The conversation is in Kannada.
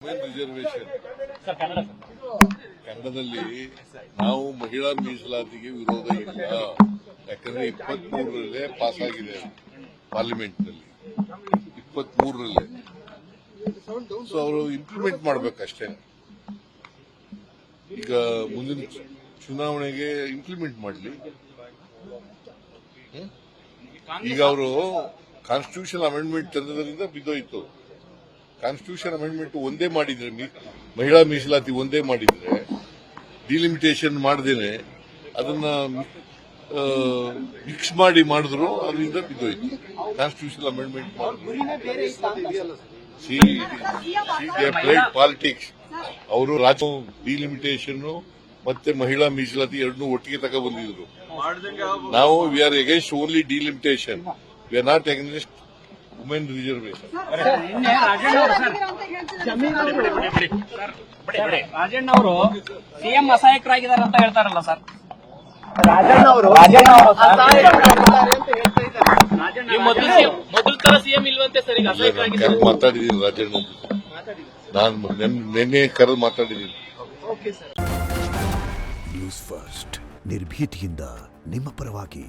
ರಿಸರ್ವೇಶನ್ ಕನ್ನಡದಲ್ಲಿ ನಾವು ಮಹಿಳಾ ಮೀಸಲಾತಿಗೆ ವಿರೋಧ ಇಲ್ಲ. ಯಾಕಂದ್ರೆ 23ರಲ್ಲೇ ಪಾಸ್ ಆಗಿದೆ ಪಾರ್ಲಿಮೆಂಟ್ನಲ್ಲಿ, 23ರಲ್ಲೇ. ಸೊ ಅವರು ಇಂಪ್ಲಿಮೆಂಟ್ ಮಾಡಬೇಕಷ್ಟೇ. ಈಗ ಮುಂದಿನ ಚುನಾವಣೆಗೆ ಇಂಪ್ಲಿಮೆಂಟ್ ಮಾಡಲಿ. ಈಗ ಅವರು ಕಾನ್ಸ್ಟಿಟ್ಯೂಷನ್ ಅಮೆಂಡ್ಮೆಂಟ್ ತಂದದ್ರಿಂದ ಬಿದ್ದೋಯ್ತು. ಕಾನ್ಸ್ಟಿಟ್ಯೂಷನ್ ಅಮೆಂಡ್ಮೆಂಟ್ ಒಂದೇ ಮಾಡಿದ್ರೆ, ಮಹಿಳಾ ಮೀಸಲಾತಿ ಒಂದೇ ಮಾಡಿದ್ರೆ, ಡಿಲಿಮಿಟೇಷನ್ ಮಾಡದೇನೆ ಅದನ್ನ ಮಿಕ್ಸ್ ಮಾಡಿ ಮಾಡಿದ್ರು, ಅದರಿಂದ ಬಿದ್ದೋಯ್ತು. ಕಾನ್ಸ್ಟಿಟ್ಯೂಷನ್ ಅಮೆಂಡ್ಮೆಂಟ್ ಮಾಡಿದ್ರು. Played politics. ಅವರು ರಾಜ್ಯ ಡಿಲಿಮಿಟೇಷನ್ ಮತ್ತೆ ಮಹಿಳಾ ಮೀಸಲಾತಿ ಎರಡನ್ನೂ ಒಟ್ಟಿಗೆ ತಗೊಬಂದಿದ್ರು. ನಾವು we are against only delimitation, we are not against women reservation. Rajanna ಅವರು ಸಿಎಂ ಅಸಹಾಯಕರಾಗಿದ್ದಾರೆ ಅಂತ ಹೇಳ್ತಾರಲ್ಲ ಸರ್. ಮೊದಲ ತರ ಸಿಎಂ ಇಲ್ವಂತೆ ಸರ್. ಈಗ ಮಾತಾಡಿದ್ದೀನಿ ರಾಜಣ್ಣ, ನಾನು ನಿನ್ನೆ ಕರೆದು ಮಾತಾಡಿದ್ದೀನಿ. ನ್ಯೂಸ್ ಫಸ್ಟ್ ನಿರ್ಭೀತಿಯಿಂದ ನಿಮ್ಮ ಪರವಾಗಿ.